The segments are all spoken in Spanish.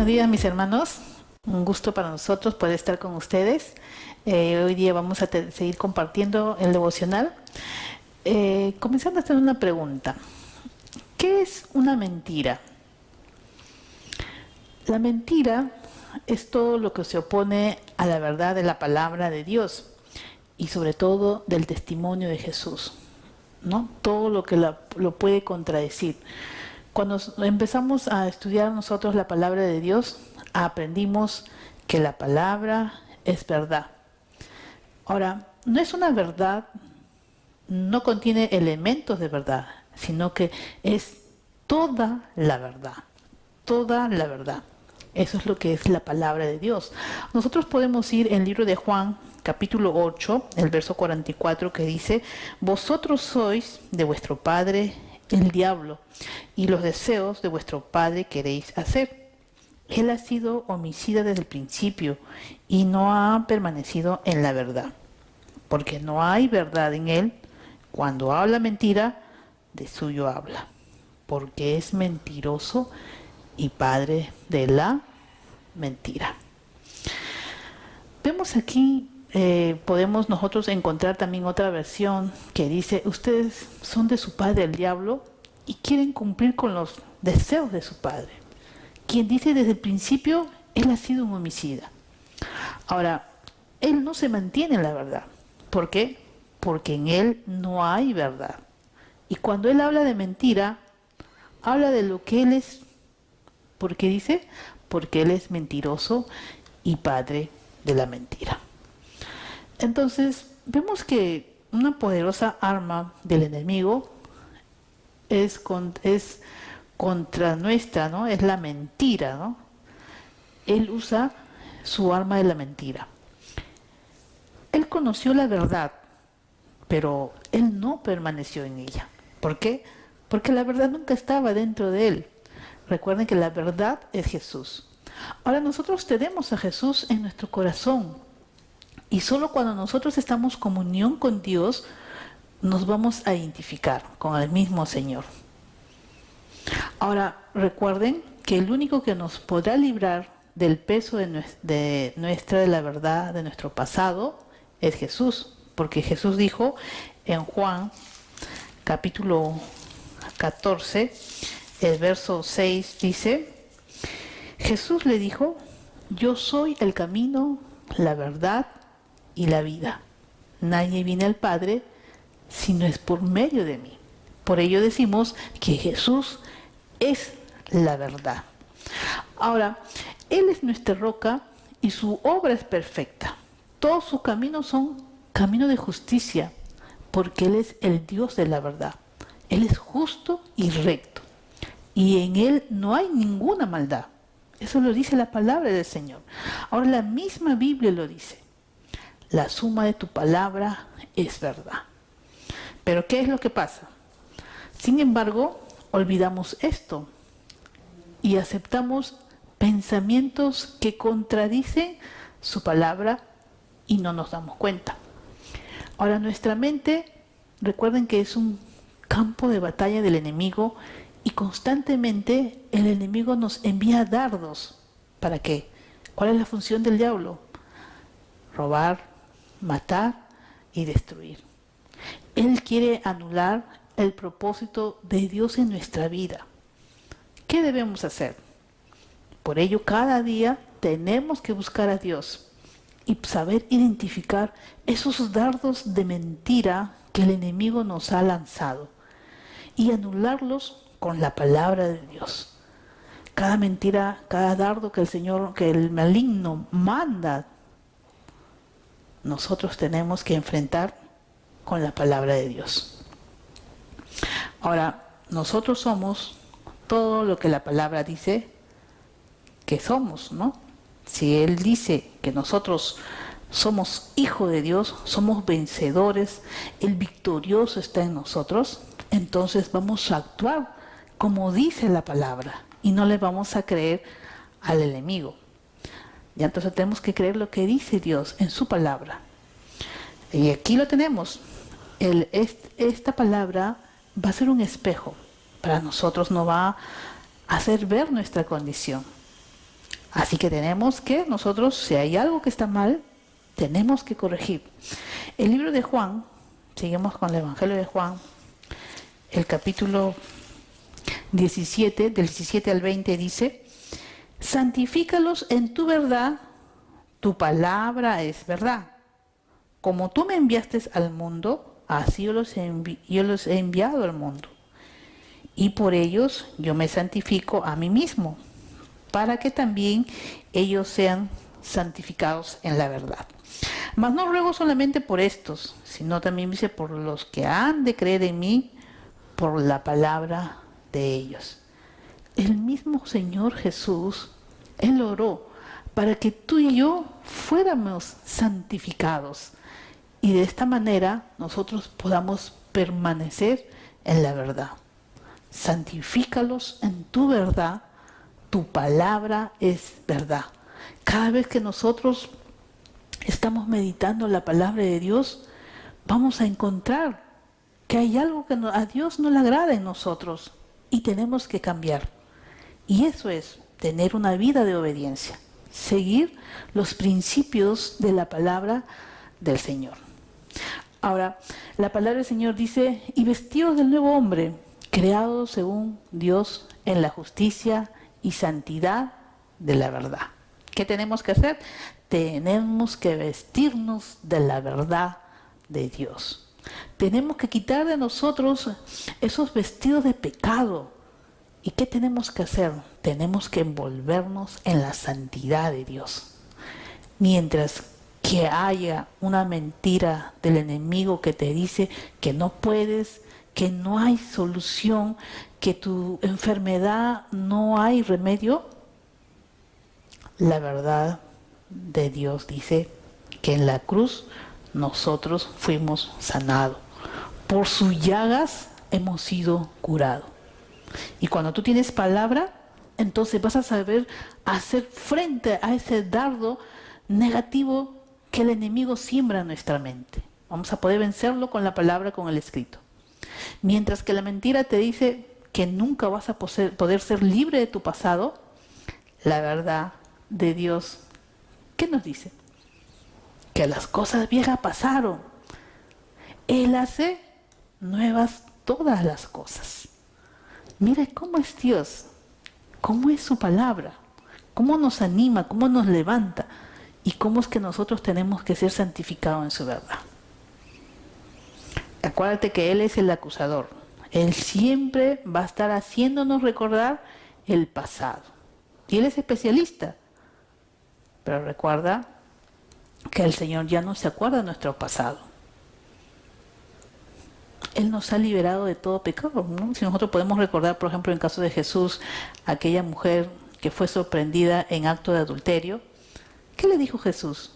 Buenos días, mis hermanos. Un gusto para nosotros poder estar con ustedes. Hoy día vamos a seguir compartiendo el devocional. Comenzando a hacer una pregunta. ¿Qué es una mentira? La mentira es todo lo que se opone a la verdad de la palabra de Dios y sobre todo del testimonio de Jesús, ¿no? Todo lo que lo puede contradecir. Cuando empezamos a estudiar nosotros la palabra de Dios, aprendimos que la palabra es verdad. Ahora, no es una verdad, no contiene elementos de verdad, sino que es toda la verdad, toda la verdad. Eso es lo que es la palabra de Dios. Nosotros podemos ir en el libro de Juan, capítulo 8, el verso 44, que dice: vosotros sois de vuestro padre el diablo, y los deseos de vuestro padre queréis hacer. Él ha sido homicida desde el principio, y no ha permanecido en la verdad, porque no hay verdad en él. Cuando habla mentira, de suyo habla, porque es mentiroso y padre de la mentira. Vemos aquí, podemos nosotros encontrar también otra versión que dice: ustedes son de su padre el diablo y quieren cumplir con los deseos de su padre, quien dice desde el principio él ha sido un homicida. Ahora, él no se mantiene en la verdad. ¿Por qué? Porque en él no hay verdad. Y cuando él habla de mentira, habla de lo que él es. ¿Por qué dice? Porque él es mentiroso y padre de la mentira. Entonces, vemos que una poderosa arma del enemigo es contra nuestra, ¿no? Es la mentira, ¿no? Él usa su arma de la mentira. Él conoció la verdad, pero él no permaneció en ella. ¿Por qué? Porque la verdad nunca estaba dentro de él. Recuerden que la verdad es Jesús. Ahora nosotros tenemos a Jesús en nuestro corazón. Y solo cuando nosotros estamos en comunión con Dios, nos vamos a identificar con el mismo Señor. Ahora, recuerden que el único que nos podrá librar del peso de la verdad, de nuestro pasado, es Jesús. Porque Jesús dijo en Juan, capítulo 14, el verso 6, dice: Jesús le dijo: yo soy el camino, la verdad y la vida. Nadie viene al Padre si no es por medio de mí. Por ello decimos que Jesús es la verdad. Ahora, Él es nuestra roca y su obra es perfecta. Todos sus caminos son caminos de justicia, porque Él es el Dios de la verdad. Él es justo y recto, y en Él no hay ninguna maldad. Eso lo dice la palabra del Señor. Ahora la misma Biblia lo dice: la suma de tu palabra es verdad. Pero ¿qué es lo que pasa? Sin embargo, olvidamos esto y aceptamos pensamientos que contradicen su palabra y no nos damos cuenta. Ahora nuestra mente, recuerden que es un campo de batalla del enemigo, y constantemente el enemigo nos envía dardos. ¿Para qué? ¿Cuál es la función del diablo? Robar, matar y destruir. Él quiere anular el propósito de Dios en nuestra vida. ¿Qué debemos hacer? Por ello, cada día tenemos que buscar a Dios y saber identificar esos dardos de mentira que el enemigo nos ha lanzado y anularlos con la palabra de Dios. Cada mentira, cada dardo que el maligno manda, nosotros tenemos que enfrentar con la palabra de Dios. Ahora, nosotros somos todo lo que la palabra dice que somos, ¿no? Si Él dice que nosotros somos hijos de Dios, somos vencedores, el victorioso está en nosotros, entonces vamos a actuar como dice la palabra y no le vamos a creer al enemigo. Ya entonces tenemos que creer lo que dice Dios en su palabra. Y aquí lo tenemos. Esta palabra va a ser un espejo para nosotros, nos va a hacer ver nuestra condición. Así que tenemos que nosotros, si hay algo que está mal, tenemos que corregir. El libro de Juan, seguimos con el Evangelio de Juan, el capítulo 17, del 17 al 20 dice: santifícalos en tu verdad, tu palabra es verdad. Como tú me enviaste al mundo, así yo los he enviado al mundo. Y por ellos yo me santifico a mí mismo, para que también ellos sean santificados en la verdad. Mas no ruego solamente por estos, sino también dice por los que han de creer en mí, por la palabra de ellos. El mismo Señor Jesús, Él oró para que tú y yo fuéramos santificados. Y de esta manera nosotros podamos permanecer en la verdad. Santifícalos en tu verdad, tu palabra es verdad. Cada vez que nosotros estamos meditando la palabra de Dios, vamos a encontrar que hay algo que a Dios no le agrada en nosotros y tenemos que cambiar. Y eso es tener una vida de obediencia, seguir los principios de la palabra del Señor. Ahora, la palabra del Señor dice: y vestidos del nuevo hombre, creado según Dios en la justicia y santidad de la verdad. ¿Qué tenemos que hacer? Tenemos que vestirnos de la verdad de Dios. Tenemos que quitar de nosotros esos vestidos de pecado. ¿Y qué tenemos que hacer? Tenemos que envolvernos en la santidad de Dios. Mientras que haya una mentira del enemigo que te dice que no puedes, que no hay solución, que tu enfermedad no hay remedio, la verdad de Dios dice que en la cruz nosotros fuimos sanados. Por sus llagas hemos sido curados. Y cuando tú tienes palabra, entonces vas a saber hacer frente a ese dardo negativo que el enemigo siembra en nuestra mente. Vamos a poder vencerlo con la palabra, con el escrito. Mientras que la mentira te dice que nunca vas a poder ser libre de tu pasado, la verdad de Dios, ¿qué nos dice? Que las cosas viejas pasaron. Él hace nuevas todas las cosas. Mire cómo es Dios, cómo es su palabra, cómo nos anima, cómo nos levanta y cómo es que nosotros tenemos que ser santificados en su verdad. Acuérdate que Él es el acusador. Él siempre va a estar haciéndonos recordar el pasado. Y Él es especialista. Pero recuerda que el Señor ya no se acuerda de nuestro pasado. Él nos ha liberado de todo pecado, ¿no? Si nosotros podemos recordar, por ejemplo, en el caso de Jesús, aquella mujer que fue sorprendida en acto de adulterio, ¿qué le dijo Jesús?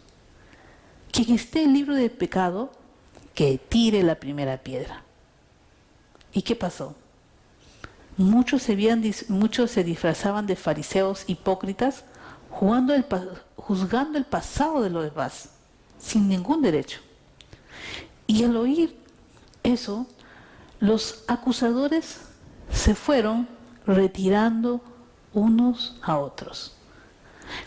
Quien esté libre de pecado, que tire la primera piedra. ¿Y qué pasó? Muchos se disfrazaban de fariseos hipócritas, juzgando el pasado de los demás, sin ningún derecho. Y al oír eso, los acusadores se fueron retirando unos a otros.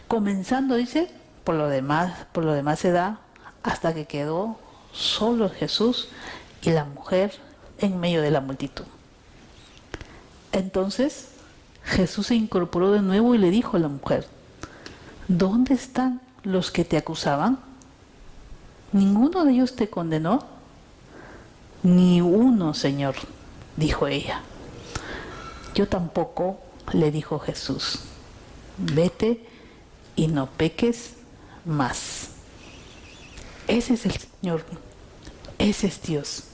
Comenzando, dice, por lo demás se da, hasta que quedó solo Jesús y la mujer en medio de la multitud. Entonces Jesús se incorporó de nuevo y le dijo a la mujer: ¿dónde están los que te acusaban? ¿Ninguno de ellos te condenó? Ni uno, Señor, dijo ella. Yo tampoco, le dijo Jesús. Vete y no peques más. Ese es el Señor, ese es Dios,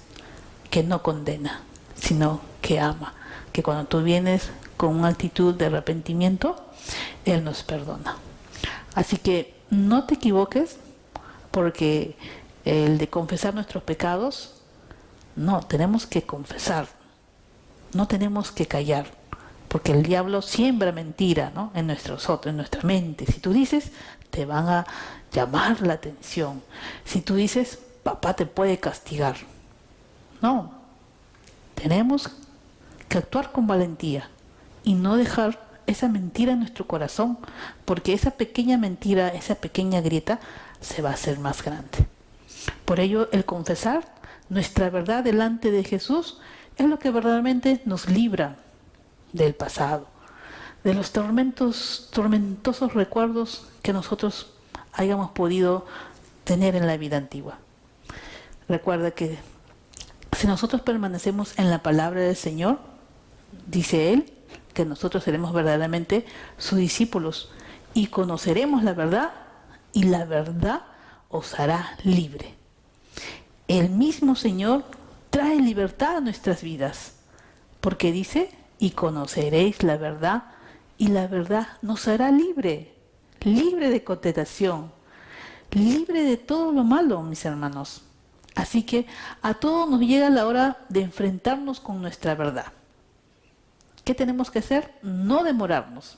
que no condena, sino que ama, que cuando tú vienes con una actitud de arrepentimiento, Él nos perdona. Así que no te equivoques, porque el de confesar nuestros pecados, no, tenemos que confesar, no tenemos que callar, porque el diablo siembra mentira, ¿no? en nuestra mente. Si tú dices, te van a llamar la atención. Si tú dices, papá te puede castigar. No, tenemos que actuar con valentía y no dejar esa mentira en nuestro corazón, porque esa pequeña mentira, esa pequeña grieta, se va a hacer más grande. Por ello, el confesar nuestra verdad delante de Jesús es lo que verdaderamente nos libra del pasado, de los tormentosos recuerdos que nosotros hayamos podido tener en la vida antigua. Recuerda que si nosotros permanecemos en la palabra del Señor, dice Él, que nosotros seremos verdaderamente sus discípulos y conoceremos la verdad, y la verdad os hará libre. El mismo Señor trae libertad a nuestras vidas, porque dice, y conoceréis la verdad, y la verdad nos hará libre, libre de condenación, libre de todo lo malo, mis hermanos. Así que a todos nos llega la hora de enfrentarnos con nuestra verdad. ¿Qué tenemos que hacer? No demorarnos,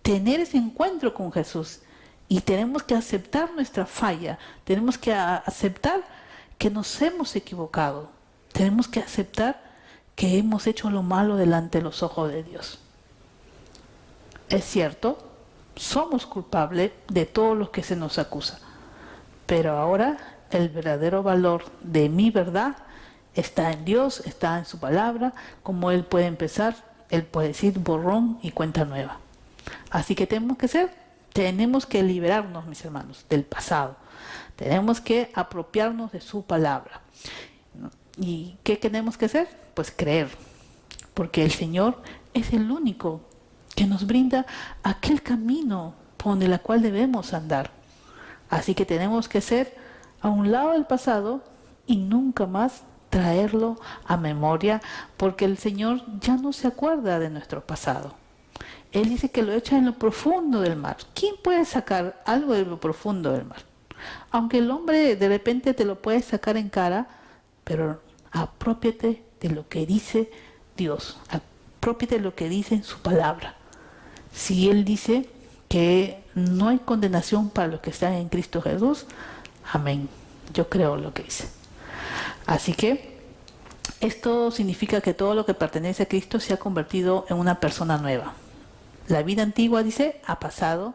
tener ese encuentro con Jesús, y tenemos que aceptar nuestra falla, tenemos que aceptar que nos hemos equivocado, tenemos que aceptar que hemos hecho lo malo delante de los ojos de Dios. Es cierto, somos culpables de todo lo que se nos acusa, pero ahora el verdadero valor de mi verdad está en Dios, está en su palabra. Como Él puede empezar, Él puede decir borrón y cuenta nueva. Así que tenemos que liberarnos, mis hermanos, del pasado. Tenemos que apropiarnos de su palabra. ¿Y qué tenemos que hacer? Pues creer, porque el Señor es el único que nos brinda aquel camino por el cual debemos andar. Así que tenemos que ser a un lado del pasado y nunca más traerlo a memoria, porque el Señor ya no se acuerda de nuestro pasado. Él dice que lo echa en lo profundo del mar. ¿Quién puede sacar algo de lo profundo del mar? Aunque el hombre de repente te lo puede sacar en cara, pero aprópiate de lo que dice Dios, aprópiate de lo que dice en su palabra. Si Él dice que no hay condenación para los que están en Cristo Jesús, amén. Yo creo lo que dice. Así que esto significa que todo lo que pertenece a Cristo se ha convertido en una persona nueva. La vida antigua, dice, ha pasado,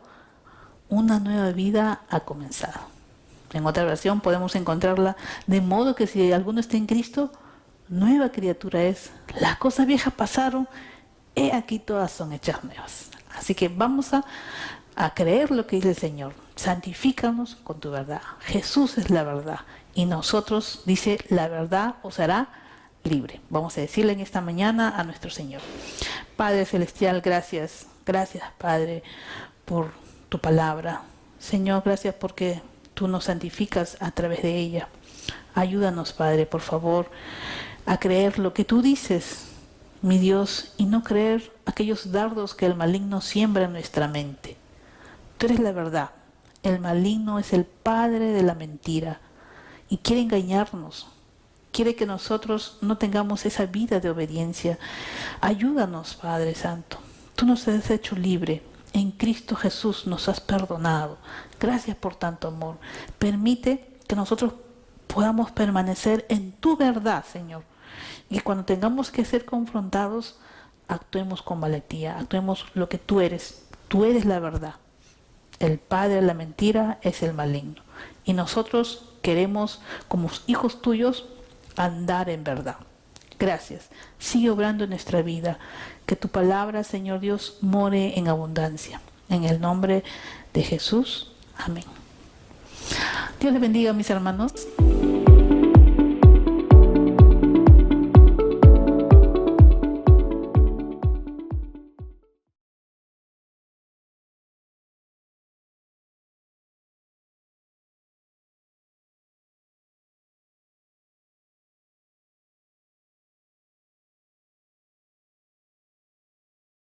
una nueva vida ha comenzado. En otra versión podemos encontrarla de modo que si alguno está en Cristo, nueva criatura es. Las cosas viejas pasaron, he aquí todas son hechas nuevas. Así que vamos a creer lo que dice el Señor. Santifícanos con tu verdad. Jesús es la verdad. Y nosotros, dice, la verdad os hará libre. Vamos a decirle en esta mañana a nuestro Señor. Padre Celestial, gracias. Gracias, Padre, por tu palabra. Señor, gracias porque tú nos santificas a través de ella. Ayúdanos, Padre, por favor, a creer lo que tú dices, mi Dios, y no creer aquellos dardos que el maligno siembra en nuestra mente. Tú eres la verdad. El maligno es el padre de la mentira y quiere engañarnos. Quiere que nosotros no tengamos esa vida de obediencia. Ayúdanos, Padre Santo. Tú nos has hecho libre. En Cristo Jesús nos has perdonado. Gracias por tanto amor. Permite que nosotros podamos permanecer en tu verdad, Señor. Y cuando tengamos que ser confrontados, actuemos con valentía. Actuemos lo que tú eres. Tú eres la verdad. El padre de la mentira es el maligno. Y nosotros queremos, como hijos tuyos, andar en verdad. Gracias. Sigue obrando en nuestra vida. Que tu palabra, Señor Dios, more en abundancia. En el nombre de Jesús. Amén. Dios les bendiga, mis hermanos.